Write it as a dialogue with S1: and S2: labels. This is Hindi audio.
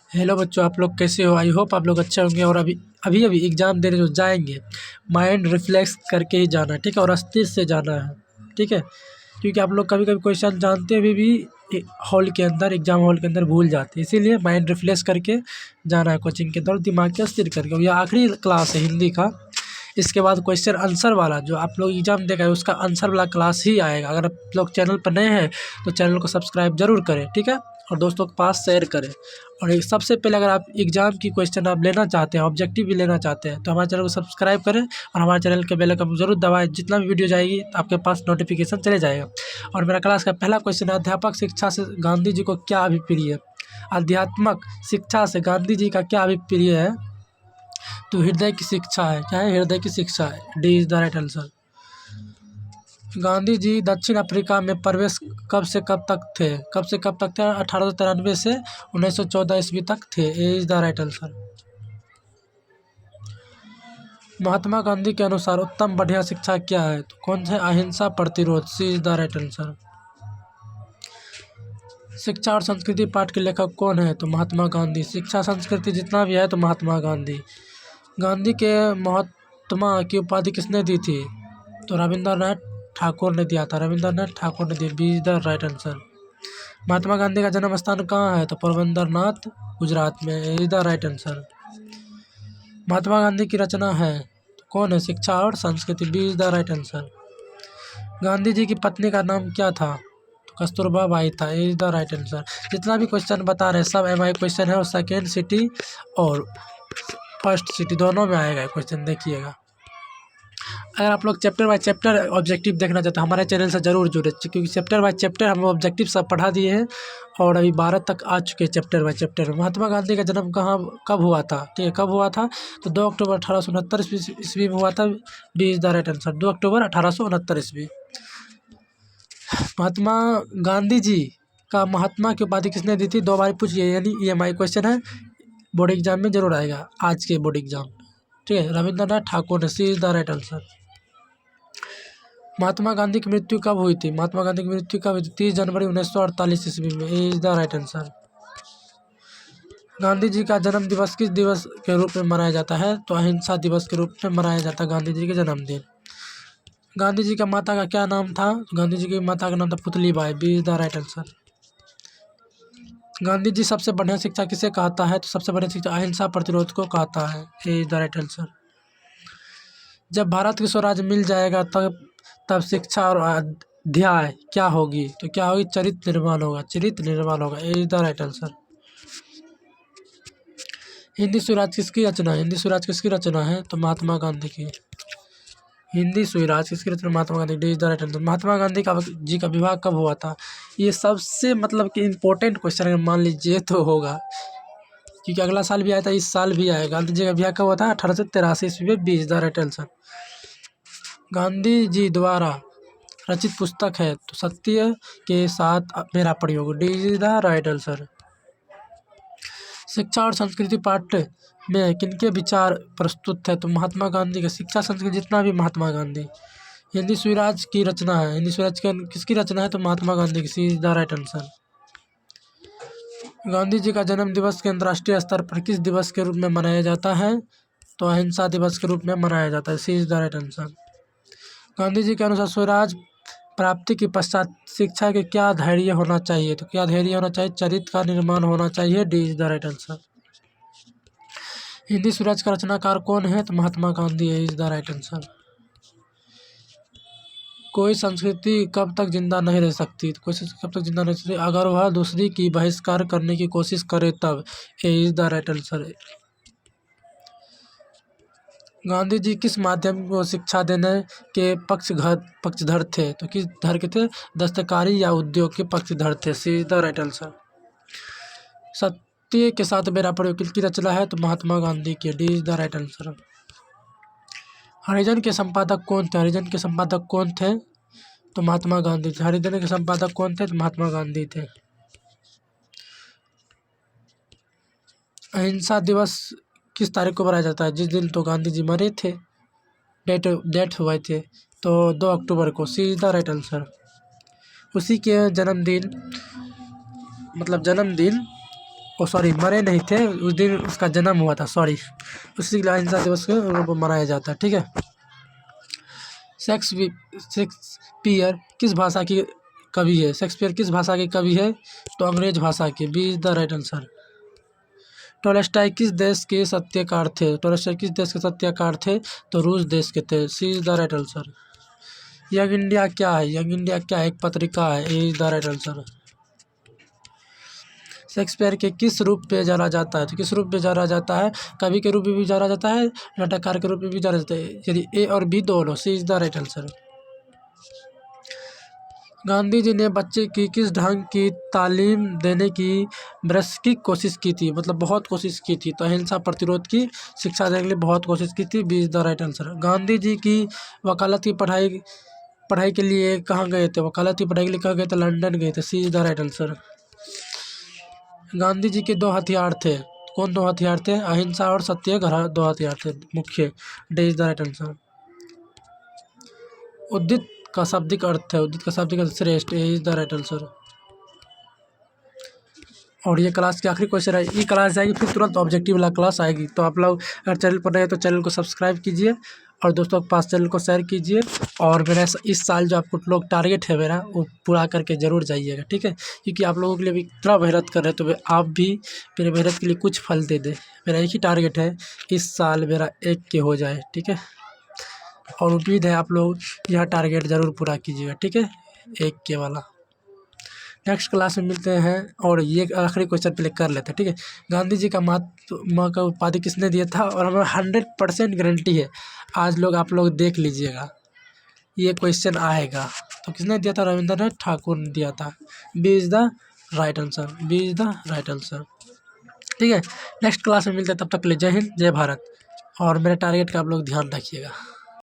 S1: हेलो बच्चों, आप लोग कैसे हो? आई होप आप लोग अच्छे होंगे। और अभी अभी अभी एग्ज़ाम देने जो जाएंगे, माइंड रिफ्लेक्स करके ही जाना है, ठीक है? और अस्थिर से जाना है, ठीक है? क्योंकि आप लोग कभी कभी क्वेश्चन जानते हुए भी हॉल के अंदर, एग्जाम हॉल के अंदर भूल जाते हैं। इसीलिए माइंड रिफ्लेक्स करके जाना है कोचिंग के अंदर, दिमाग के स्थिर करके। और ये आखिरी क्लास है हिंदी का। इसके बाद क्वेश्चन आंसर वाला जो आप लोग एग्जाम देगा उसका आंसर वाला क्लास ही आएगा। अगर आप लोग चैनल पर नए हैं तो चैनल को सब्सक्राइब जरूर करें, ठीक है? और दोस्तों के पास शेयर करें। और एक सबसे पहले, अगर आप एग्जाम की क्वेश्चन आप लेना चाहते हैं, ऑब्जेक्टिव भी लेना चाहते हैं, तो हमारे चैनल को सब्सक्राइब करें और हमारे चैनल के बेल आइकन को जरूर दबाएं। जितना भी वीडियो जाएगी आपके पास नोटिफिकेशन चले जाएगा। और मेरा क्लास का पहला क्वेश्चन है, अध्यापक शिक्षा से गांधी जी को क्या अभिप्रिय है? अध्यात्मक शिक्षा से गांधी जी का क्या अभिप्रिय है? तो हृदय की शिक्षा है। क्या है? हृदय की शिक्षा है। D is the right answer. Gandhi ji दक्षिण अफ्रीका में प्रवेश कब से कब तक थे? कब से कब तक थे? 1893 से 1914 ईस्वी तक थे। ए is the right answer. Mahatma Gandhi के अनुसार उत्तम बढ़िया शिक्षा क्या है? तो कौन से? अहिंसा, प्रतिरोध। सी इज द राइट आंसर। शिक्षा और संस्कृति पाठ के लेखक कौन है? तो महात्मा गांधी। शिक्षा संस्कृति जितना भी है तो महात्मा गांधी। गांधी के महात्मा की उपाधि किसने दी थी? तो रविंद्रनाथ ठाकुर ने दिया था। रविंद्रनाथ ठाकुर ने दिया। B is the right answer. Mahatma Gandhi का जन्म स्थान कहाँ है? तो पोरबंदरनाथ, गुजरात में। Is the right answer. Mahatma Gandhi की रचना है तो कौन है? शिक्षा और संस्कृति। B is the right answer. Gandhi ji की पत्नी का नाम क्या था? तो कस्तूरबा बाई था। Is the right answer. जितना भी क्वेश्चन बता रहे हैं सब MI क्वेश्चन है, और सेकेंड सिटी और फर्स्ट सिटी दोनों में आएगा क्वेश्चन, देखिएगा। अगर आप लोग चैप्टर बाय चैप्टर ऑब्जेक्टिव देखना चाहते हैं हमारे चैनल से ज़रूर जुड़े, क्योंकि चैप्टर बाय चैप्टर हम ऑब्जेक्टिव सब पढ़ा दिए हैं। और अभी 12 तक आ चुके हैं चैप्टर बाय चैप्टर। महात्मा गांधी का जन्म कहाँ कब हुआ था? ठीक है, कब हुआ था? तो 2 अक्टूबर 1869 ईस्वी में हुआ था। D is the right answer. 2 अक्टूबर 1869 ईस्वी। महात्मा गांधी जी का महात्मा की उपाधि किसने दी थी? 2 बार पूछिए, यानी EMI क्वेश्चन है, बोर्ड एग्जाम में जरूर आएगा, आज के बोर्ड एग्जाम। ठीक है, रविंद्रनाथ ठाकुर ने। सी is the right answer. Mahatma Gandhi की मृत्यु कब हुई थी? महात्मा गांधी की मृत्यु कब हुई थी? 30 जनवरी 1948 ईस्वी में। A is the right answer. Gandhi ji का जन्म दिवस किस दिवस के रूप में मनाया जाता है? तो अहिंसा दिवस के रूप में मनाया जाता है गांधी जी के जन्मदिन। गांधी जी का माता का क्या नाम था? गांधी जी की माता का नाम था Putli Bai. B is the right answer. Gandhi ji सबसे बढ़िया शिक्षा किसे कहता है? तो सबसे बढ़िया शिक्षा अहिंसा, प्रतिरोध को कहता है। A is the right answer. जब भारत की स्वराज मिल जाएगा तब तब शिक्षा और अध्याय क्या होगी? तो क्या होगी? चरित्र निर्माण होगा। चरित्र निर्माण होगा। A is the right answer. Hindi Swaraj किसकी रचना है? हिंदी स्वराज किसकी रचना है? तो महात्मा गांधी की। हिंदी स्वराज किसकी रचना? Mahatma Gandhi. D is the right answer. Mahatma Gandhi का जी का विवाह कब हुआ था? ये सबसे मतलब कि इम्पोर्टेंट क्वेश्चन अगर मान लीजिए तो होगा, क्योंकि अगला साल भी आया था, इस साल भी आएगा। गांधी जी का विवाह कब हुआ था? 1883 ईस्वी में। B is the right answer. Gandhi ji द्वारा रचित पुस्तक है तो सत्य के साथ मेरा प्रयोग। D is the right answer. शिक्षा और संस्कृति पाठ में किनके विचार प्रस्तुत है? तो महात्मा गांधी के। शिक्षा संस्कृति जितना भी महात्मा गांधी। हिंदी स्वराज की रचना है। हिंदी स्वराज किसकी रचना है? तो महात्मा गांधी की। C is the right answer. Gandhi ji का जन्म दिवस के अंतर्राष्ट्रीय स्तर पर किस दिवस के रूप में मनाया जाता है? तो अहिंसा दिवस के रूप में मनाया जाता है। C is the right answer. Gandhi ji के अनुसार स्वराज प्राप्ति के पश्चात शिक्षा के क्या धैर्य होना चाहिए? तो क्या धैर्य होना चाहिए? चरित्र का निर्माण होना चाहिए। D is the right answer. Hindi Swaraj का रचनाकार कौन है? तो Mahatma Gandhi. Is the right answer. कोई संस्कृति कब तक जिंदा नहीं रह सकती? तो कोई संस्कृति कब तक जिंदा नहीं रह सकती? अगर वह दूसरी की बहिष्कार करने की कोशिश करे तब। A is the right answer. Gandhi ji किस माध्यम को शिक्षा देने के पक्षधर थे? तो किस धर के थे? दस्तकारी या उद्योग के पक्षधर थे। C is the right answer. सत्य के साथ मेरा प्रयोग किसकी रचना है? तो महात्मा गांधी की। D is the right answer. Harijan के संपादक कौन थे? हरिजन के संपादक कौन थे? तो महात्मा गांधी थे। हरिजन के संपादक कौन थे? तो महात्मा गांधी थे। अहिंसा दिवस किस तारीख को मनाया जाता है? जिस दिन तो गांधी जी मरे थे, डेथ हुए थे, तो 2 अक्टूबर को। सी इज द राइट आंसर। उसी के जन्मदिन, मतलब जन्मदिन ओ सॉरी, मरे नहीं थे, उस दिन उसका जन्म हुआ था, सॉरी, उसी अहिंसा दिवस को मनाया जाता है, ठीक है। शेक्सपियर किस भाषा की कवि है? शेक्सपियर किस भाषा के कवि है? तो अंग्रेज भाषा के। B is the right answer. Tolstoy किस देश के सत्याकार थे? टॉलस्टॉय किस देश के सत्याकार थे? तो रूस देश के थे। C is the right answer. Young India क्या है? यंग इंडिया क्या है? एक पत्रिका है। A is the right answer. Shakespeare के किस रूप में जाना जाता है? तो किस रूप में जाना जाता है? कवि के रूप में भी जाना जाता है, नाटककार के रूप में भी जाना जाता है। यदि ए और बी दोनों। C is the right answer. Gandhi ji ने बच्चे की किस ढंग की तालीम देने की बरसक कोशिश की थी? मतलब बहुत कोशिश की थी। तो अहिंसा प्रतिरोध की शिक्षा देने के लिए बहुत कोशिश की थी। B is the right answer. Gandhi ji की वकालत की पढ़ाई पढ़ाई के लिए कहाँ गए थे? वकालत की पढ़ाई के लिए कहाँ गए थे? लंदन गए थे। C is the right answer. Gandhi ji के दो हथियार थे। कौन दो हथियार थे? अहिंसा और सत्याग्रह दो हथियार थे मुख्य। D is the right answer. उद्दित का शाब्दिक अर्थ है। उद्दित का शाब्दिक अर्थ श्रेष्ठ। A is the right answer. और ये क्लास की आखिरी क्वेश्चन है। ये क्लास जाएगी फिर तुरंत ऑब्जेक्टिव वाला क्लास आएगी। तो आप लोग अगर चैनल पर नए हैं तो चैनल को सब्सक्राइब कीजिए और दोस्तों के पास चैनल को शेयर कीजिए। और मेरा इस साल जो आपको लोग टारगेट है मेरा, वो पूरा करके ज़रूर जाइएगा, ठीक है। क्योंकि आप लोगों के लिए भी इतना मेहनत कर रहे हैं, तो आप भी मेरे मेहनत के लिए कुछ फल दे दें। मेरा एक ही टारगेट है, इस साल मेरा 1 के हो जाए, ठीक है। और उम्मीद है आप लोग यह टारगेट ज़रूर पूरा कीजिएगा, ठीक है, 1 के वाला। नेक्स्ट क्लास में मिलते हैं। और ये आखिरी क्वेश्चन पहले कर लेते हैं, ठीक है। गांधी जी का माँ का उपाधि किसने दिया था? और हमें 100% गारंटी है, आज लोग आप लोग देख लीजिएगा, ये क्वेश्चन आएगा। तो किसने दिया था? रविंद्रनाथ ठाकुर ने दिया था। B is the right answer. B is the right answer, ठीक है। नेक्स्ट क्लास में मिलते हैं, तब तक के लिए जय हिंद, जय भारत। और मेरे टारगेट का आप लोग ध्यान रखिएगा।